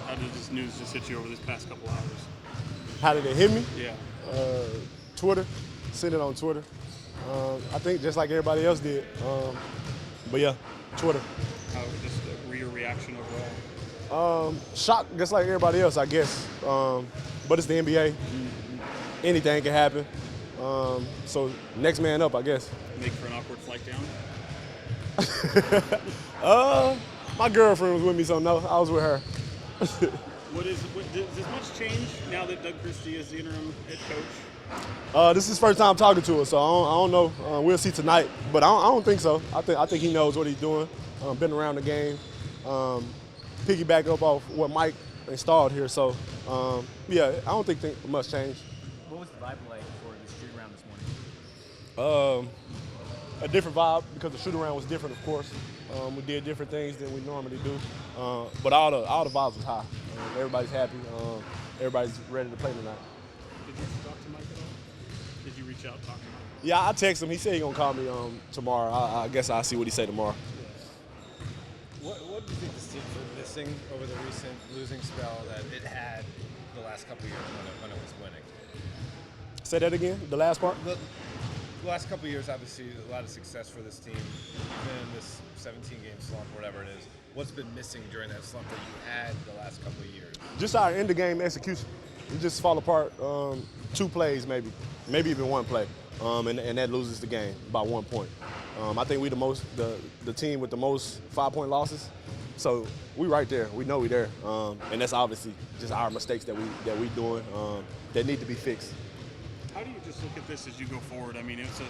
How did this news just hit you over this past couple hours? How did it hit me? Yeah. Twitter, sent it on Twitter. I think just like everybody else did. But yeah, Twitter. How just your reaction overall? Shocked just like everybody else, I guess. But it's the NBA. Anything can happen. So next man up, I guess. Make for an awkward flight down? My girlfriend was with me, so no, I was with her. Does much change now that Doug Christie is the interim head coach? This is his first time talking to her, so I don't know. We'll see tonight, but I don't think so. I think he knows what he's doing. Been around the game. Piggyback up off what Mike installed here, so yeah, I don't think much change. What was the vibe like for the shoot around this morning? A different vibe because the shoot around was different, of course. We did different things than we normally do, but all the vibes was high. Everybody's happy. Everybody's ready to play tonight. Did you talk to Mike at all? Did you reach out and talk to Mike? Yeah, I text him. He said he's gonna call me tomorrow. I guess I'll see what he say tomorrow. What do you think this team's been missing over the recent losing spell that it had the last couple of years when it was winning? Say that again, the last part? The last couple of years, obviously, a lot of success for this team. Even in this 17-game slump, whatever it is, what's been missing during that slump that you had the last couple of years? Just our end-of-game execution. We just fall apart 2 plays, maybe even 1 play, and that loses the game by 1 point. I think we the team with the most 5-point losses. So we right there. We know we there, and that's obviously just our mistakes that we doing that need to be fixed. How do you just look at this as you go forward? I mean, it's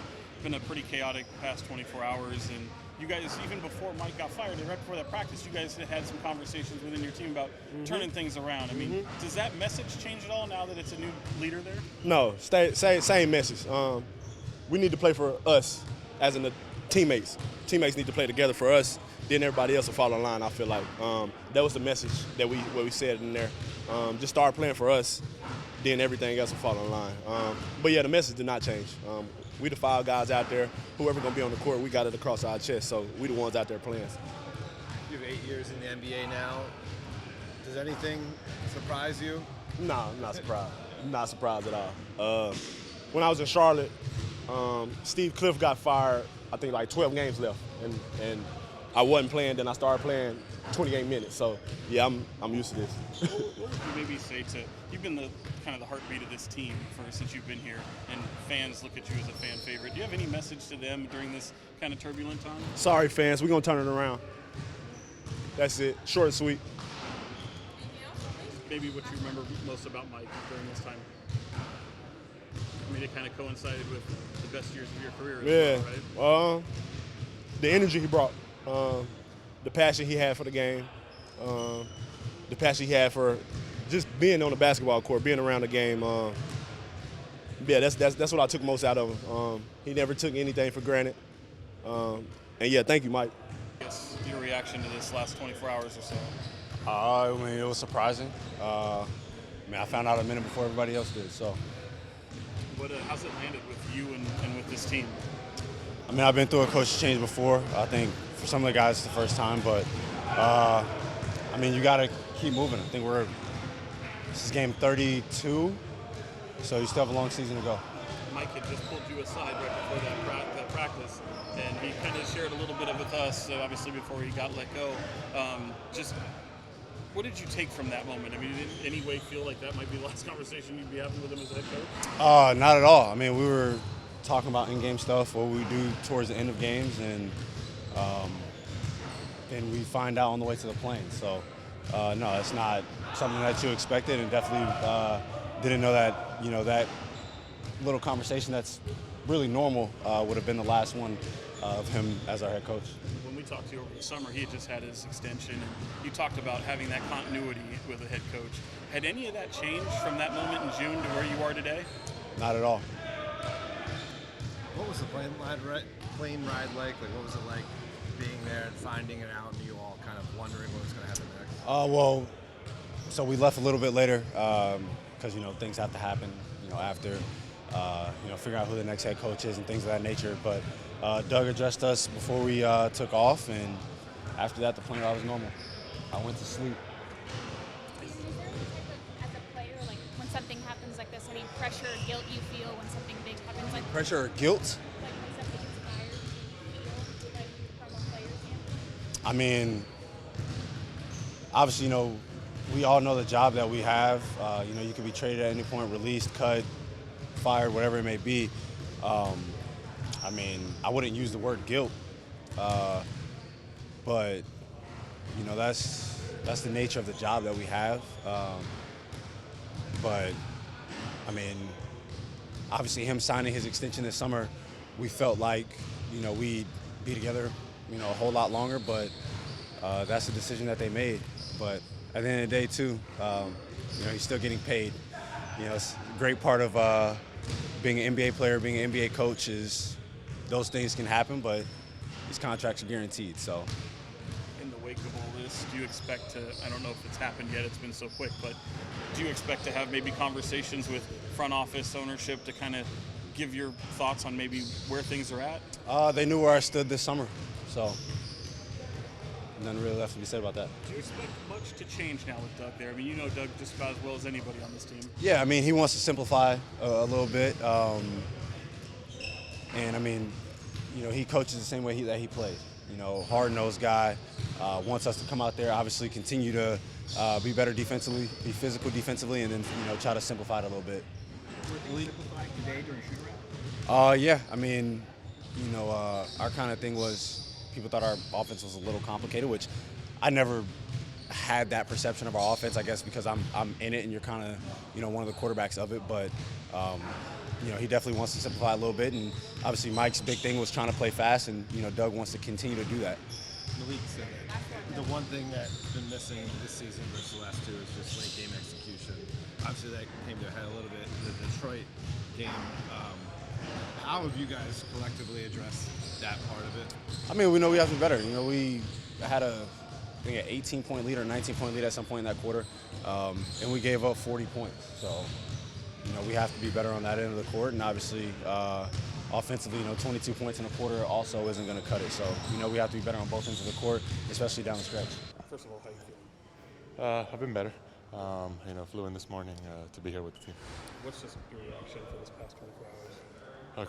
been a pretty chaotic past 24 hours, and you guys, even before Mike got fired and right before that practice, you guys had some conversations within your team about turning things around. I mean, does that message change at all now that it's a new leader there? No, same message. We need to play for us as in the teammates. Teammates need to play together for us. Then everybody else will fall in line. I feel like that was the message that we said in there. Just start playing for us, then everything else will fall in line. But yeah, the message did not change. We the 5 guys out there. Whoever gonna be on the court, we got it across our chest. So we the ones out there playing. You have 8 years in the NBA now. Does anything surprise you? No, I'm not surprised. I'm not surprised at all. When I was in Charlotte, Steve Cliff got fired. I think like 12 games left, and I wasn't playing. Then I started playing 28 minutes. So yeah, I'm used to this. What would you maybe say to, you've been the heartbeat of this team since you've been here, and fans look at you as a fan favorite. Do you have any message to them during this kind of turbulent time? Sorry, fans. We're gonna turn it around. That's it. Short and sweet. Maybe what you remember most about Mike during this time? I mean, it kind of coincided with the best years of your career as well, right? The energy he brought, the passion he had for the game, the passion he had for just being on the basketball court, being around the game. Yeah, that's what I took most out of him. He never took anything for granted. And yeah, thank you, Mike. Yes, your reaction to this last 24 hours or so? I mean, it was surprising. I found out a minute before everybody else did, so. How's it landed with you and with this team? I mean, I've been through a coach change before. I think for some of the guys it's the first time, but I mean, you got to keep moving. I think this is game 32, so you still have a long season to go. Mike had just pulled you aside right before that practice, and he kind of shared a little bit of it with us, obviously before he got let go. Just what did you take from that moment? I mean, did in any way feel like that might be the last conversation you'd be having with him as a head coach? Not at all. I mean, we were talking about in-game stuff, what we do towards the end of games, and then we find out on the way to the plane. So, no, it's not something that you expected, and definitely didn't know that, that little conversation that's really normal would have been the last one of him as our head coach. When we talked to you over the summer, he had just had his extension, and you talked about having that continuity with a head coach. Had any of that changed from that moment in June to where you are today? Not at all. What was the plane ride like? What was it like being there and finding it out, and you all kind of wondering what was going to happen next? So we left a little bit later because things have to happen. After figuring out who the next head coach is and things of that nature. But Doug addressed us before we took off, and after that, the plane ride was normal. I went to sleep. Is Pressure or guilt? I mean, obviously, we all know the job that we have. You can be traded at any point, released, cut, fired, whatever it may be. I mean, I wouldn't use the word guilt, but that's the nature of the job that we have. But I mean, obviously, him signing his extension this summer, we felt like we'd be together, a whole lot longer. But that's the decision that they made. But at the end of the day, too, he's still getting paid. It's a great part of being an NBA player, being an NBA coach is those things can happen, but these contracts are guaranteed. So, in the wake of all this, do you expect to, I don't know if it's happened yet, it's been so quick, but do you expect to have maybe conversations with front office ownership to kind of give your thoughts on maybe where things are at? They knew where I stood this summer, so nothing really left to be said about that. Do you expect much to change now with Doug there? I mean, you know Doug just about as well as anybody on this team. Yeah, I mean, he wants to simplify a little bit. And, I mean, he coaches the same way that he plays. Hard-nosed guy, wants us to come out there, obviously continue to be better defensively, be physical defensively, and then, try to simplify it a little bit. Were you simplifying today during shoot-around? Yeah, I mean, our kind of thing was people thought our offense was a little complicated, which I never had that perception of our offense, I guess, because I'm in it and you're kind of, one of the quarterbacks of it. But, he definitely wants to simplify a little bit. And obviously Mike's big thing was trying to play fast, and, Doug wants to continue to do that. Malik said the one thing that's been missing this season versus the last two is just late game execution. Obviously that came to a head a little bit in the Detroit game. How have you guys collectively addressed that part of it? I mean, we know we have to be better. We had an 18-point lead or 19-point lead at some point in that quarter, and we gave up 40 points. So, we have to be better on that end of the court, and obviously, offensively, 22 points in a quarter also isn't going to cut it. So, we have to be better on both ends of the court, especially down the stretch. First of all, how you feeling? I've been better. Flew in this morning to be here with the team. What's just your reaction for this past 24 hours?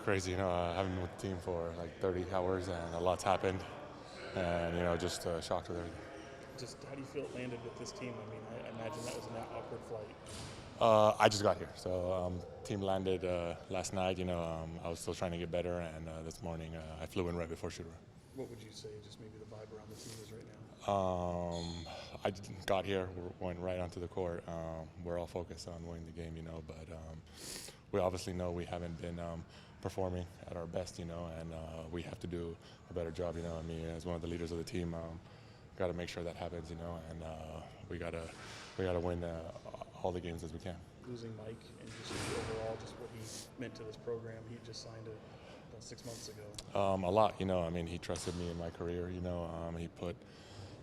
Crazy, I haven't been with the team for like 30 hours and a lot's happened, and just shocked with everything. Just how do you feel it landed with this team? I mean, I imagine that was an awkward flight. I just got here, so team landed last night. I was still trying to get better, and this morning I flew in right before shooter. What would you say, just maybe the vibe around the team is right now? I got here, we're going right onto the court. We're all focused on winning the game, but we obviously know we haven't been performing at our best, and we have to do a better job. I mean, as one of the leaders of the team, got to make sure that happens, and we gotta win all the games as we can. Losing Mike and just overall, just what he meant to this program. He just signed it about 6 months ago. A lot, I mean, he trusted me in my career.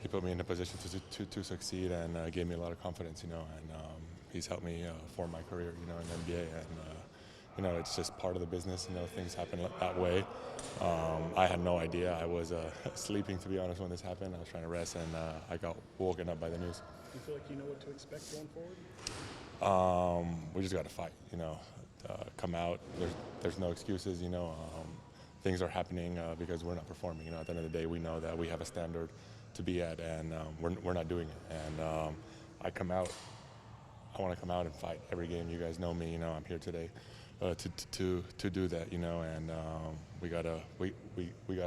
He put me in a position to succeed and gave me a lot of confidence. And he's helped me form my career, in the NBA. And it's just part of the business. Things happen that way. I had no idea. I was sleeping, to be honest, when this happened. I was trying to rest, and I got woken up by the news. Do you feel like you know what to expect going forward? We just got to fight. Come out. There's no excuses. Things are happening because we're not performing. At the end of the day, we know that we have a standard to be at, and we're not doing it. And I want to come out and fight every game. You guys know me. I'm here today to do that. And we gotta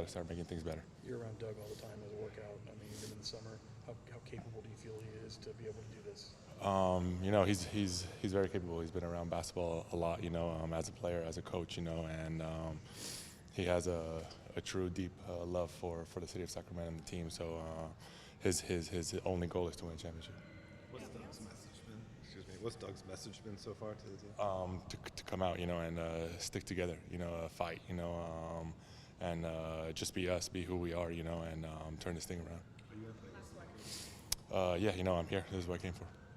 start making things better. You're around Doug all the time as a workout. I mean, even in the summer, how capable do you feel he is to be able to do this? He's very capable. He's been around basketball a lot. As a player, as a coach. And he has a true deep love for the city of Sacramento and the team. So his only goal is to win a championship. What's Doug's message been so far to the team? To come out, and stick together, fight, and just be us, be who we are, and turn this thing around. Are you going to play? Yeah, I'm here. This is what I came for.